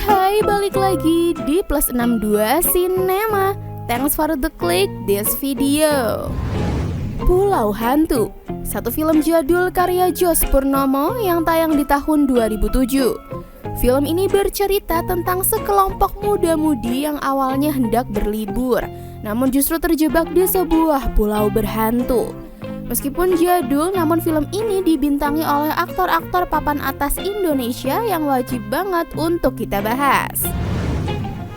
Hai, balik lagi di Plus62 Cinema. Thanks for the click this video. Pulau Hantu, satu film jadul karya Josh Purnomo yang tayang di tahun 2007. Film ini bercerita tentang sekelompok muda-mudi yang awalnya hendak berlibur, namun justru terjebak di sebuah pulau berhantu. Meskipun jadul, namun film ini dibintangi oleh aktor-aktor papan atas Indonesia yang wajib banget untuk kita bahas.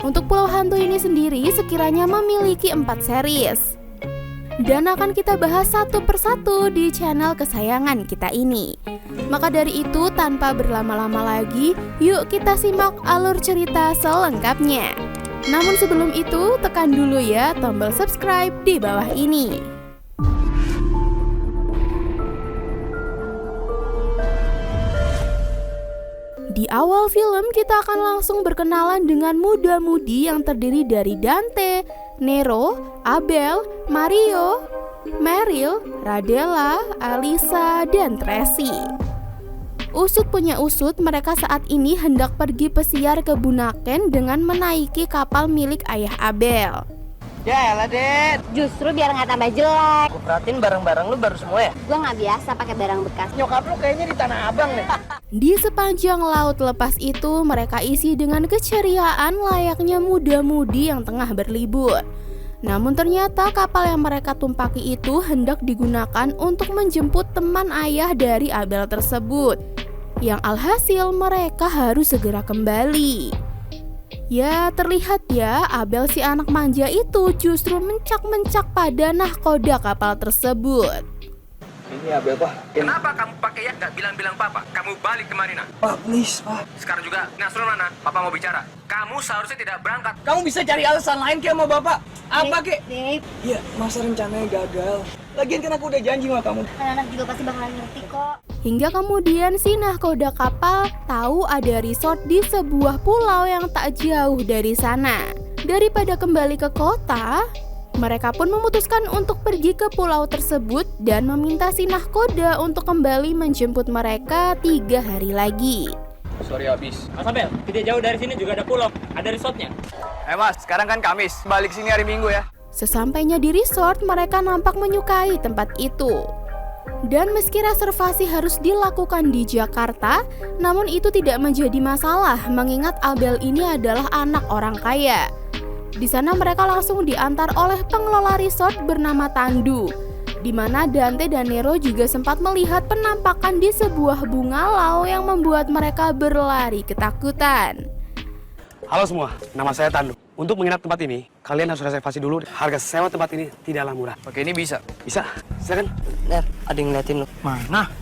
Untuk Pulau Hantu ini sendiri sekiranya memiliki 4 series, dan akan kita bahas satu persatu di channel kesayangan kita ini. Maka dari itu, tanpa berlama-lama lagi, yuk kita simak alur cerita selengkapnya. Namun sebelum itu, tekan dulu ya tombol subscribe di bawah ini. Di awal film kita akan langsung berkenalan dengan muda-mudi yang terdiri dari Dante, Nero, Abel, Mario, Meryl, Radela, Alisa, dan Tracy. Usut punya usut, mereka saat ini hendak pergi pesiar ke Bunaken dengan menaiki kapal milik ayah Abel. Ya elah, Det. Justru biar nggak tambah jelek. Gue perhatiin barang-barang lu baru semua ya? Gue nggak biasa pakai barang bekas. Nyokap lu kayaknya di Tanah Abang deh. Di sepanjang laut lepas itu, mereka isi dengan keceriaan layaknya muda-mudi yang tengah berlibur. Namun ternyata kapal yang mereka tumpaki itu hendak digunakan untuk menjemput teman ayah dari Abel tersebut, yang alhasil mereka harus segera kembali. Ya, terlihat ya, Abel si anak manja itu justru mencak-mencak pada nahkoda kapal tersebut. Ini Abel, Pak. Kenapa kamu pakai ya nggak bilang-bilang papa? Kamu balik ke Marina. Pak, please, Pak. Sekarang juga, Nasrul mana? Papa mau bicara. Kamu seharusnya tidak berangkat. Kamu bisa cari alasan lain kayak sama Bapak. Apa, Kek? Dave, Iya, masa rencananya gagal. Lagian kan aku udah janji sama kamu. anak-anak juga pasti bakalan ngerti kok. Hingga kemudian si nahkoda kapal tahu ada resort di sebuah pulau yang tak jauh dari sana. Daripada kembali ke kota, mereka pun memutuskan untuk pergi ke pulau tersebut dan meminta si nahkoda untuk kembali menjemput mereka 3 hari lagi. Sorry habis. Mas Abel, tidak jauh dari sini juga ada pulau, ada resortnya. Mas, sekarang kan Kamis. Balik sini hari Minggu ya. Sesampainya di resort, mereka nampak menyukai tempat itu. Dan meski reservasi harus dilakukan di Jakarta, namun itu tidak menjadi masalah mengingat Abel ini adalah anak orang kaya. Di sana mereka langsung diantar oleh pengelola resort bernama Tandu, di mana Dante dan Nero juga sempat melihat penampakan di sebuah bungalau yang membuat mereka berlari ketakutan. Halo semua, nama saya Tandu. Untuk menginap tempat ini, kalian harus reservasi dulu. Harga sewa tempat ini tidaklah murah. Oke, ini bisa. Bisa? Silakan. Der, ada yang ngeliatin lu. Mana?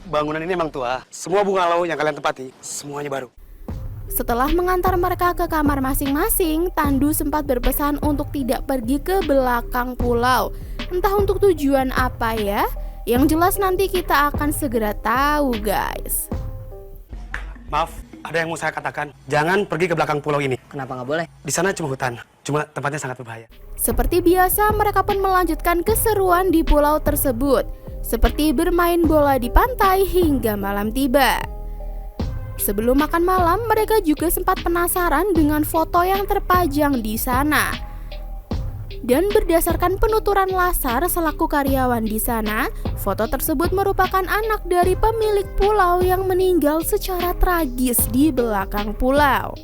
Bangunan ini emang tua. Semua bungalau yang kalian tempati, semuanya baru. Setelah mengantar mereka ke kamar masing-masing, Tandu sempat berpesan untuk tidak pergi ke belakang pulau. Entah untuk tujuan apa ya, yang jelas nanti kita akan segera tahu guys. Maaf, ada yang mau saya katakan. Jangan pergi ke belakang pulau ini. Kenapa nggak boleh? Di sana cuma hutan, cuma tempatnya sangat berbahaya. Seperti biasa, mereka pun melanjutkan keseruan di pulau tersebut, seperti bermain bola di pantai hingga malam tiba. Sebelum makan malam, mereka juga sempat penasaran dengan foto yang terpajang di sana. Dan berdasarkan penuturan Lasar selaku karyawan di sana, foto tersebut merupakan anak dari pemilik pulau yang meninggal secara tragis di belakang pulau.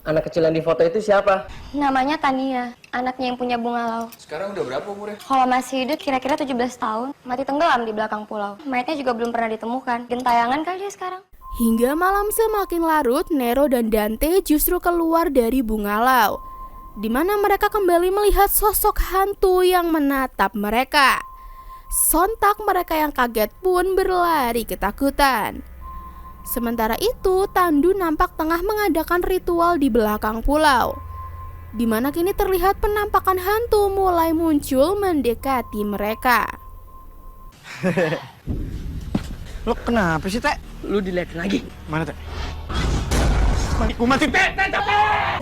Anak kecil yang di foto itu siapa? Namanya Tania, anaknya yang punya bungalau. Sekarang udah berapa umurnya? Kalau masih hidup kira-kira 17 tahun, mati tenggelam di belakang pulau. Mayatnya juga belum pernah ditemukan. Gentayangan kali dia sekarang. Hingga malam semakin larut, Nero dan Dante justru keluar dari bungalau, di mana mereka kembali melihat sosok hantu yang menatap mereka. Sontak mereka yang kaget pun berlari ketakutan. Sementara itu, Tandu nampak tengah mengadakan ritual di belakang pulau, di mana kini terlihat penampakan hantu mulai muncul mendekati mereka. Lu kenapa sih, Teh? Lu dilihatin lagi. Mana, Teh? Mati, Teh, capek!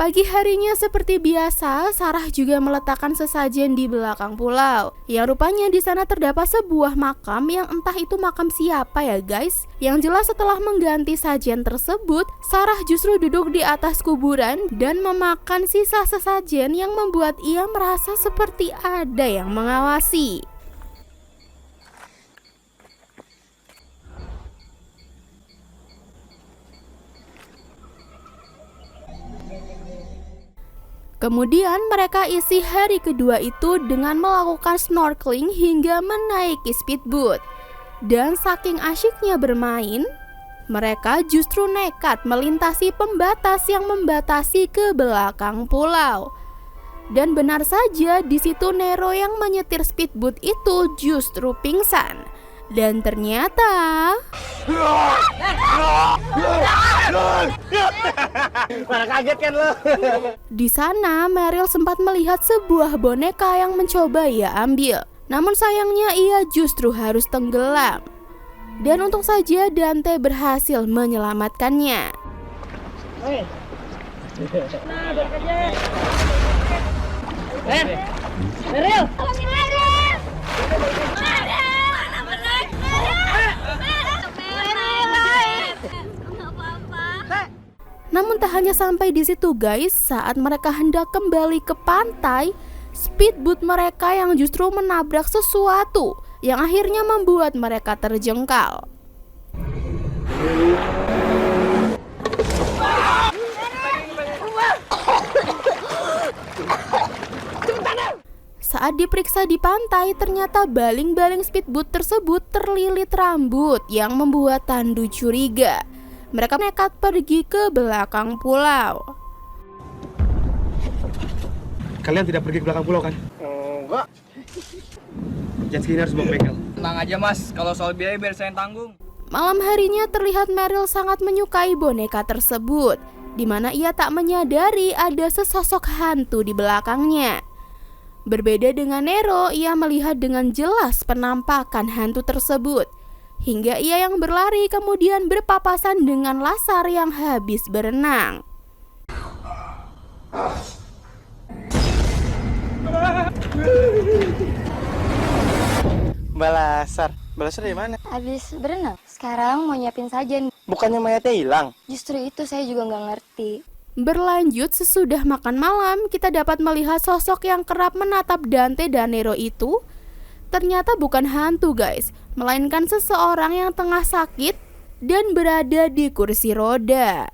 Pagi harinya seperti biasa, Sarah juga meletakkan sesajen di belakang pulau. Yang rupanya di sana terdapat sebuah makam yang entah itu makam siapa ya guys. Yang jelas setelah mengganti sajen tersebut, Sarah justru duduk di atas kuburan dan memakan sisa sesajen yang membuat ia merasa seperti ada yang mengawasi. Kemudian mereka isi hari kedua itu dengan melakukan snorkeling hingga menaiki speedboat. Dan saking asyiknya bermain, mereka justru nekat melintasi pembatas yang membatasi ke belakang pulau. Dan benar saja di situ Nero yang menyetir speedboat itu justru pingsan. Dan ternyata Mana kaget kan lo? di sana Meryl sempat melihat sebuah boneka yang mencoba ia ambil. Namun sayangnya ia justru harus tenggelam. Dan untung saja Dante berhasil menyelamatkannya. Meryl! Namun tak hanya sampai di situ guys, saat mereka hendak kembali ke pantai, speedboat mereka yang justru menabrak sesuatu yang akhirnya membuat mereka terjengkal. Saat diperiksa di pantai, ternyata baling-baling speedboat tersebut terlilit rambut yang membuat Tandu curiga. Mereka nekat pergi ke belakang pulau. Kalian tidak pergi ke belakang pulau kan? Enggak. Jet ski ini harus bawa bengkel. Tenang aja mas, kalau soal biaya biar saya yang tanggung. Malam harinya terlihat Meryl sangat menyukai boneka tersebut, di mana ia tak menyadari ada sesosok hantu di belakangnya. Berbeda dengan Nero, ia melihat dengan jelas penampakan hantu tersebut. Hingga ia yang berlari kemudian berpapasan dengan Lazar yang habis berenang. Mbak Lasar dari mana? Habis berenang, sekarang mau nyiapin sajen. Bukannya mayatnya hilang? Justru itu saya juga nggak ngerti. Berlanjut sesudah makan malam, kita dapat melihat sosok yang kerap menatap Dante dan Nero itu. Ternyata bukan hantu guys, melainkan seseorang yang tengah sakit dan berada di kursi roda.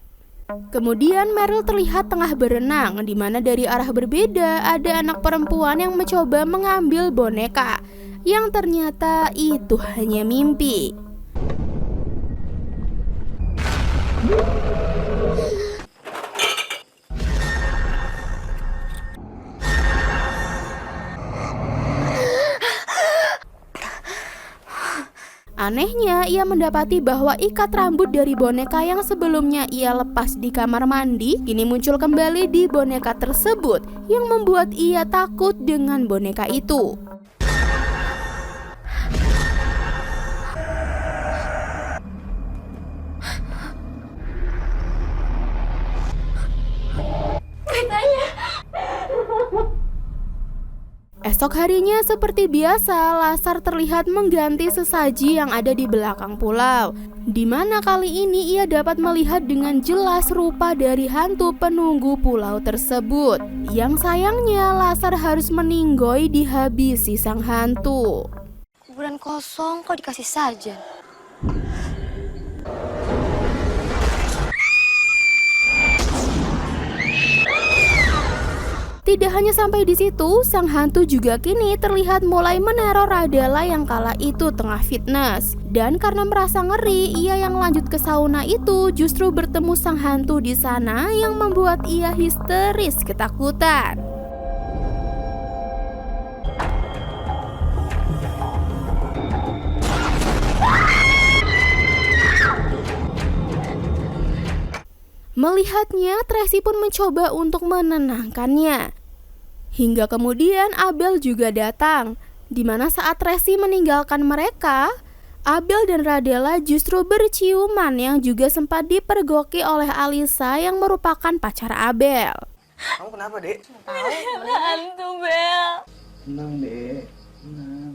Kemudian Meryl terlihat tengah berenang, di mana dari arah berbeda ada anak perempuan yang mencoba mengambil boneka, yang ternyata itu hanya mimpi. Anehnya, ia mendapati bahwa ikat rambut dari boneka yang sebelumnya ia lepas di kamar mandi kini muncul kembali di boneka tersebut, yang membuat ia takut dengan boneka itu. Esok harinya seperti biasa, Lazar terlihat mengganti sesaji yang ada di belakang pulau, di mana kali ini ia dapat melihat dengan jelas rupa dari hantu penunggu pulau tersebut. Yang sayangnya Lazar harus meninggoy dihabisi sang hantu. Kuburan kosong kok dikasih sajen. Tidak hanya sampai di situ, sang hantu juga kini terlihat mulai meneror Adela yang kala itu tengah fitness. Dan karena merasa ngeri, ia yang lanjut ke sauna itu justru bertemu sang hantu di sana yang membuat ia histeris ketakutan. Melihatnya, Tracy pun mencoba untuk menenangkannya. Hingga kemudian Abel juga datang, di mana saat Tracy meninggalkan mereka, Abel dan Radela justru berciuman yang juga sempat dipergoki oleh Alisa yang merupakan pacar Abel. Kamu kenapa, Dek? Hantu, Bel. Tenang, Dek. Tenang.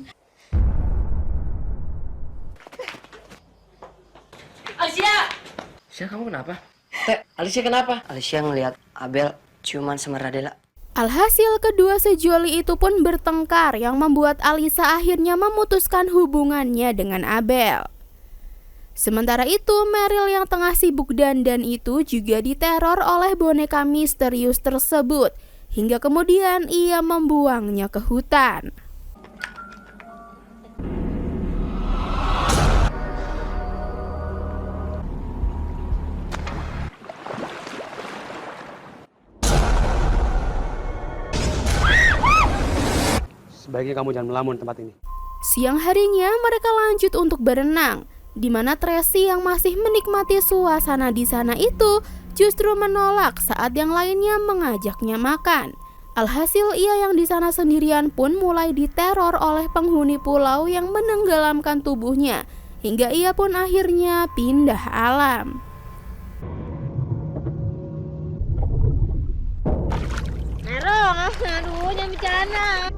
Alicia! Alicia, kamu kenapa? Alicia kenapa? Alicia ngelihat Abel ciuman sama Radela. Alhasil kedua sejoli itu pun bertengkar yang membuat Alisa akhirnya memutuskan hubungannya dengan Abel. Sementara itu, Meryl yang tengah sibuk dandan itu juga diteror oleh boneka misterius tersebut, hingga kemudian ia membuangnya ke hutan. Sebaiknya kamu jangan melamun tempat ini. Siang harinya mereka lanjut untuk berenang, di mana Tracy yang masih menikmati suasana di sana itu justru menolak saat yang lainnya mengajaknya makan. Alhasil ia yang di sana sendirian pun mulai diteror oleh penghuni pulau yang menenggelamkan tubuhnya, hingga ia pun akhirnya pindah alam. Aduh, jangan bercanda.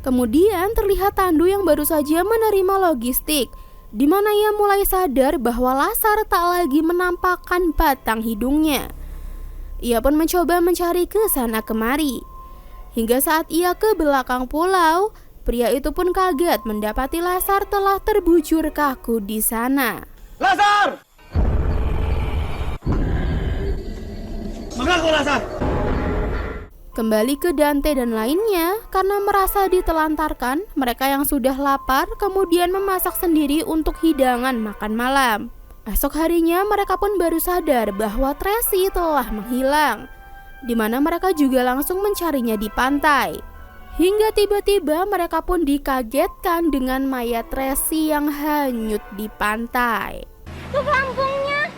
Kemudian terlihat Tandu yang baru saja menerima logistik, di mana ia mulai sadar bahwa Lasar tak lagi menampakkan batang hidungnya. Ia pun mencoba mencari ke sana kemari. Hingga saat ia ke belakang pulau, pria itu pun kaget mendapati Lasar telah terbujur kaku di sana. Lasar! Mengaku Lasar! Kembali ke Dante dan lainnya, karena merasa ditelantarkan, mereka yang sudah lapar kemudian memasak sendiri untuk hidangan makan malam. Esok harinya mereka pun baru sadar bahwa Tracy telah menghilang, di mana mereka juga langsung mencarinya di pantai. Hingga tiba-tiba mereka pun dikagetkan dengan mayat Tracy yang hanyut di pantai. Tuh kampungnya.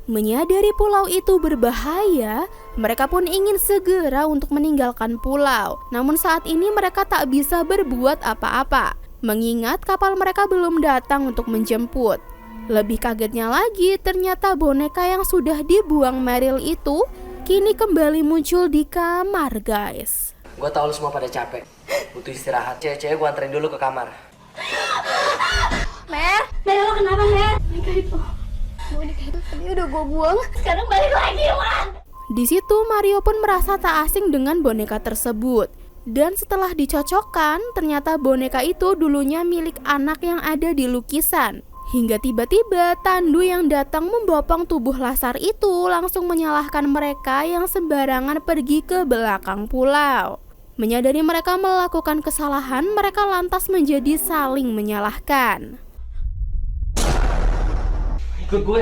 Menyadari pulau itu berbahaya, mereka pun ingin segera untuk meninggalkan pulau. Namun saat ini mereka tak bisa berbuat apa-apa, mengingat kapal mereka belum datang untuk menjemput. Lebih kagetnya lagi, ternyata boneka yang sudah dibuang Meryl itu kini kembali muncul di kamar, guys. Gue tau lu semua pada capek, butuh istirahat. Cewek-cewek gue anterin dulu ke kamar. Mer, lo kenapa, Mer? Boneka itu tadi udah gue buang, sekarang balik lagi, Man. Di situ Mario pun merasa tak asing dengan boneka tersebut. Dan setelah dicocokkan, ternyata boneka itu dulunya milik anak yang ada di lukisan. Hingga tiba-tiba Tandu yang datang membopong tubuh Lasar itu langsung menyalahkan mereka yang sembarangan pergi ke belakang pulau. Menyadari mereka melakukan kesalahan, mereka lantas menjadi saling menyalahkan. Ikut gue.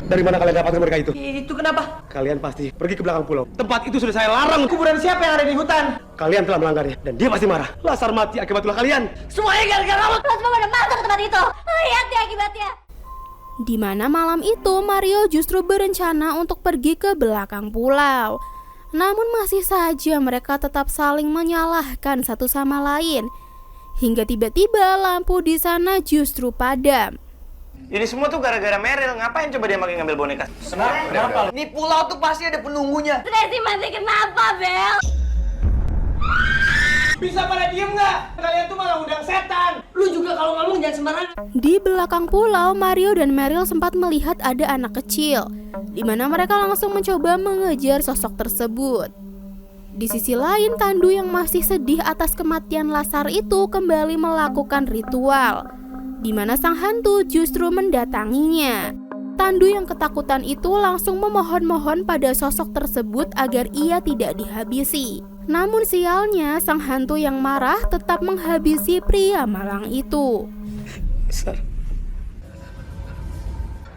Dari mana kalian dapatkan mereka itu? Itu kenapa? Kalian pasti pergi ke belakang pulau. Tempat itu sudah saya larang. Kuburan siapa yang ada di hutan? Kalian telah melanggarnya dan dia pasti marah. Lasar mati akibat ulah kalian. Semuanya gara-gara lo. Lo semua pada masuk ke tempat itu. Lihat ya akibatnya. Di mana malam itu Mario justru berencana untuk pergi ke belakang pulau. Namun masih saja mereka tetap saling menyalahkan satu sama lain. Hingga tiba-tiba lampu di sana justru padam. Ini semua tuh gara-gara Meryl. Ngapain coba dia makin ngambil boneka? Kenapa? Ini pulau tuh pasti ada penunggunya. Tracy masih kenapa, Bel? Bisa pada diem nggak? Kalian tuh malah undang setan. Lu juga kalau ngomong jangan sembarangan. Di belakang pulau, Mario dan Meryl sempat melihat ada anak kecil, di mana mereka langsung mencoba mengejar sosok tersebut. Di sisi lain, Tandu yang masih sedih atas kematian Lasar itu kembali melakukan ritual, di mana sang hantu justru mendatanginya. Tandu yang ketakutan itu langsung memohon-mohon pada sosok tersebut agar ia tidak dihabisi. Namun sialnya, sang hantu yang marah tetap menghabisi pria malang itu. Lasar.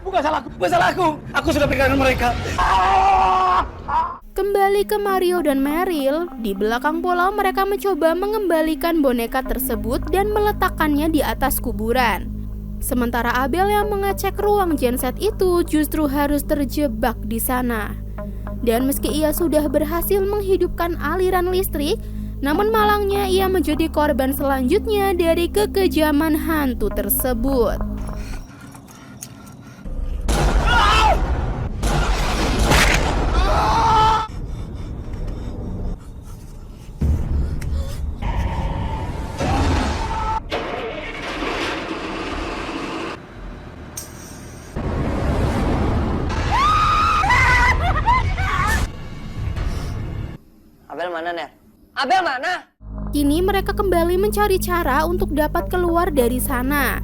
Bukan salahku. Aku sudah pegangan mereka. Kembali ke Mario dan Meryl, di belakang pulau mereka mencoba mengembalikan boneka tersebut dan meletakkannya di atas kuburan. Sementara Abel yang mengecek ruang genset itu justru harus terjebak di sana. Dan meski ia sudah berhasil menghidupkan aliran listrik, namun malangnya ia menjadi korban selanjutnya dari kekejaman hantu tersebut. Abel mana, Ner? Abel mana? Kini mereka kembali mencari cara untuk dapat keluar dari sana.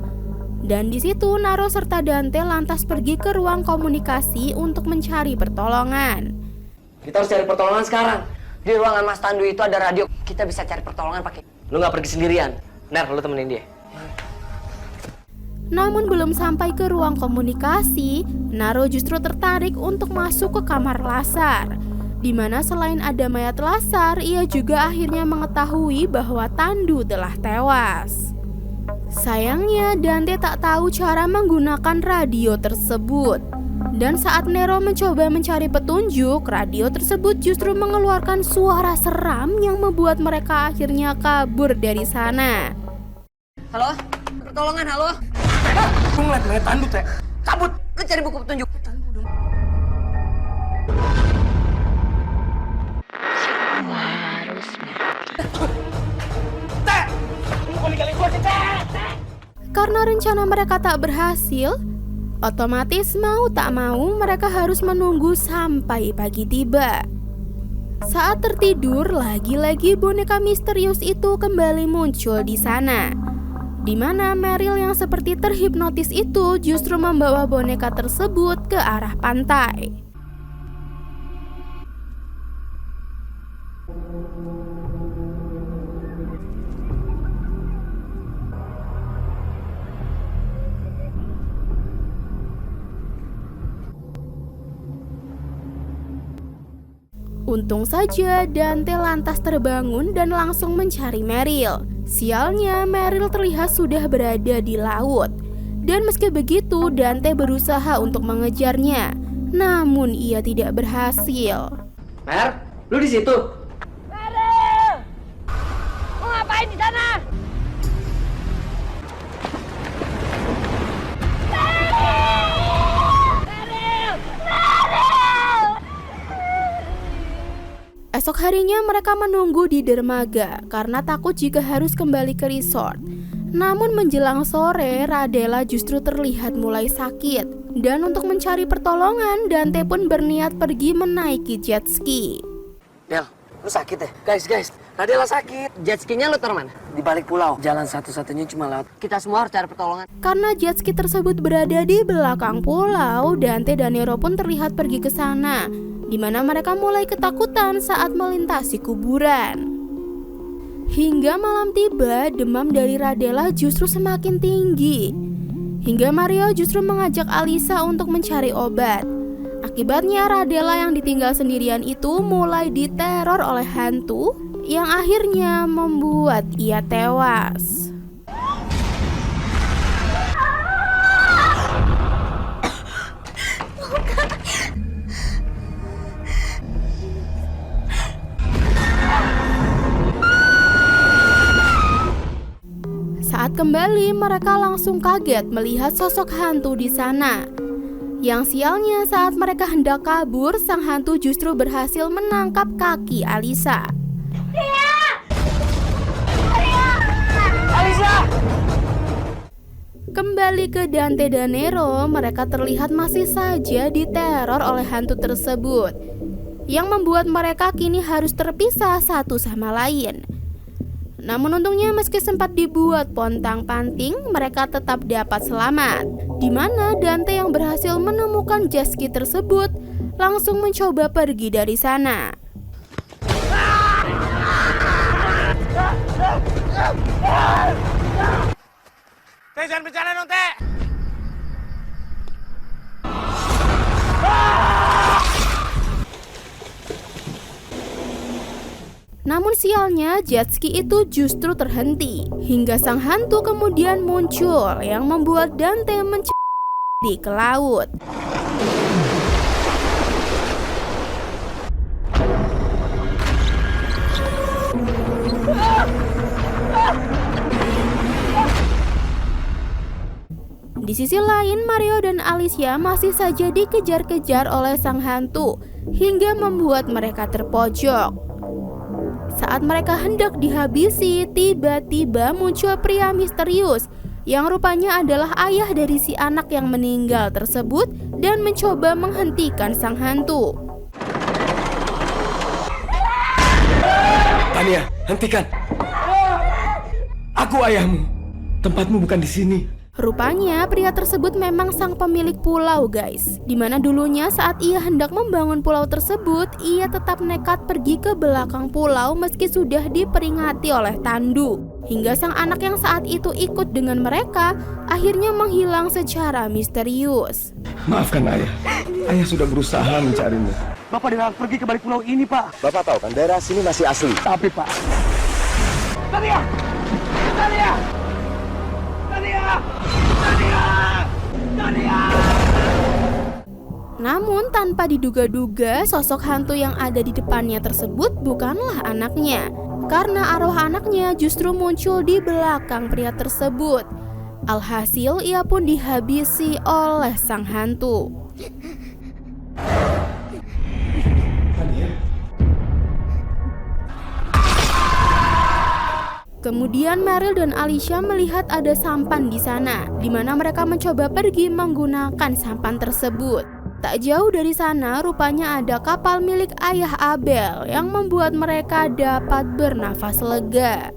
Dan di situ Naro serta Dante lantas pergi ke ruang komunikasi untuk mencari pertolongan. Kita harus cari pertolongan sekarang. Di ruangan Mas Tandu itu ada radio. Kita bisa cari pertolongan pakai. Lu nggak pergi sendirian. Ner, lu temenin dia. Namun belum sampai ke ruang komunikasi, Naro justru tertarik untuk masuk ke kamar Lasar, di mana selain ada mayat Lasar, ia juga akhirnya mengetahui bahwa Tandu telah tewas. Sayangnya Dante tak tahu cara menggunakan radio tersebut. Dan saat Nero mencoba mencari petunjuk, radio tersebut justru mengeluarkan suara seram yang membuat mereka akhirnya kabur dari sana. Halo? Pertolongan, halo? Lu ngeliat mayat Tandu, Teh. Cabut! Lu cari buku petunjuk. Karena rencana mereka tak berhasil, otomatis mau tak mau mereka harus menunggu sampai pagi tiba. Saat tertidur, lagi-lagi boneka misterius itu kembali muncul di sana, di mana Meryl yang seperti terhipnotis itu justru membawa boneka tersebut ke arah pantai. Untung saja Dante lantas terbangun dan langsung mencari Meryl. Sialnya, Meryl terlihat sudah berada di laut. Dan meski begitu, Dante berusaha untuk mengejarnya. Namun ia tidak berhasil. Mer, lu di situ? Meryl! Mau ngapain di sana? Esok harinya mereka menunggu di dermaga karena takut jika harus kembali ke resort. Namun menjelang sore, Radela justru terlihat mulai sakit. Dan untuk mencari pertolongan, Dante pun berniat pergi menaiki jet ski. Del, lu sakit ya? Guys, Radela sakit. Jet ski-nya lu taruh mana? Di balik pulau. Jalan satu-satunya cuma laut. Kita semua harus cari pertolongan. Karena jet ski tersebut berada di belakang pulau, Dante dan Nero pun terlihat pergi ke sana, di mana mereka mulai ketakutan saat melintasi kuburan. Hingga malam tiba, demam dari Radela justru semakin tinggi. Hingga Mario justru mengajak Alisa untuk mencari obat. Akibatnya Radela yang ditinggal sendirian itu mulai diteror oleh hantu yang akhirnya membuat ia tewas. Saat kembali, mereka langsung kaget melihat sosok hantu di sana. Yang sialnya, saat mereka hendak kabur, sang hantu justru berhasil menangkap kaki Alisa. Alisa! Kembali ke Dante dan Nero, mereka terlihat masih saja diteror oleh hantu tersebut, yang membuat mereka kini harus terpisah satu sama lain. Namun untungnya meski sempat dibuat pontang-panting, mereka tetap dapat selamat. Di mana Dante yang berhasil menemukan jet ski tersebut langsung mencoba pergi dari sana. Teh, jangan bercanda dong, Teh. Namun sialnya, jet ski itu justru terhenti hingga sang hantu kemudian muncul yang membuat Dante ke laut. Di sisi lain, Mario dan Alicia masih saja dikejar-kejar oleh sang hantu hingga membuat mereka terpojok. Saat mereka hendak dihabisi, tiba-tiba muncul pria misterius yang rupanya adalah ayah dari si anak yang meninggal tersebut dan mencoba menghentikan sang hantu. Tania, hentikan. Aku ayahmu. Tempatmu bukan di sini. Rupanya pria tersebut memang sang pemilik pulau, guys. Dimana dulunya saat ia hendak membangun pulau tersebut, ia tetap nekat pergi ke belakang pulau meski sudah diperingati oleh Tandu. Hingga sang anak yang saat itu ikut dengan mereka akhirnya menghilang secara misterius. Maafkan ayah. Ayah sudah berusaha mencarimu. Bapak dilarang pergi ke balik pulau ini, Pak. Bapak tahu kan daerah sini masih asli. Tapi, Pak. Tania! Tania! Tania! Tania! Tania! Namun tanpa diduga-duga sosok hantu yang ada di depannya tersebut bukanlah anaknya. Karena arwah anaknya justru muncul di belakang pria tersebut. Alhasil ia pun dihabisi oleh sang hantu. Kemudian Meryl dan Alicia melihat ada sampan di sana, di mana mereka mencoba pergi menggunakan sampan tersebut. Tak jauh dari sana, rupanya ada kapal milik ayah Abel yang membuat mereka dapat bernafas lega.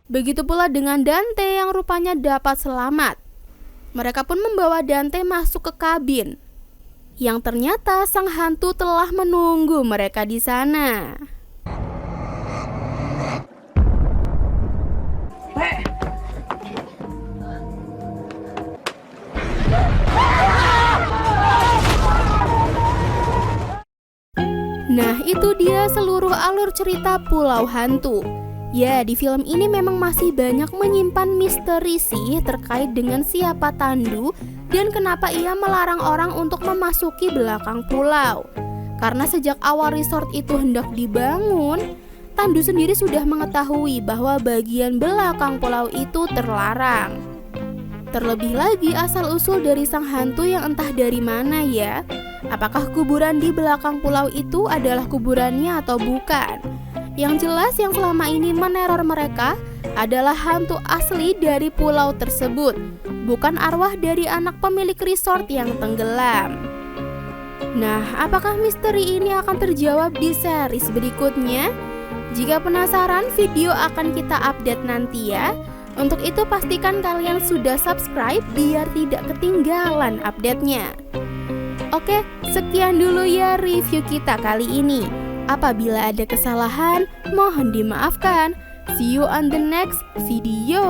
Begitu pula dengan Dante yang rupanya dapat selamat. Mereka pun membawa Dante masuk ke kabin, yang ternyata sang hantu telah menunggu mereka di sana. Nah, itu dia seluruh alur cerita Pulau Hantu. Ya, di film ini memang masih banyak menyimpan misteri sih terkait dengan siapa Tandu dan kenapa ia melarang orang untuk memasuki belakang pulau. Karena sejak awal resort itu hendak dibangun, Tandu sendiri sudah mengetahui bahwa bagian belakang pulau itu terlarang. Terlebih lagi asal-usul dari sang hantu yang entah dari mana ya. Apakah kuburan di belakang pulau itu adalah kuburannya atau bukan? Yang jelas yang selama ini meneror mereka adalah hantu asli dari pulau tersebut, bukan arwah dari anak pemilik resort yang tenggelam. Nah, apakah misteri ini akan terjawab di series berikutnya? Jika penasaran, video akan kita update nanti ya. Untuk itu pastikan kalian sudah subscribe biar tidak ketinggalan update-nya. Oke, sekian dulu ya review kita kali ini. Apabila ada kesalahan, mohon dimaafkan. See you on the next video.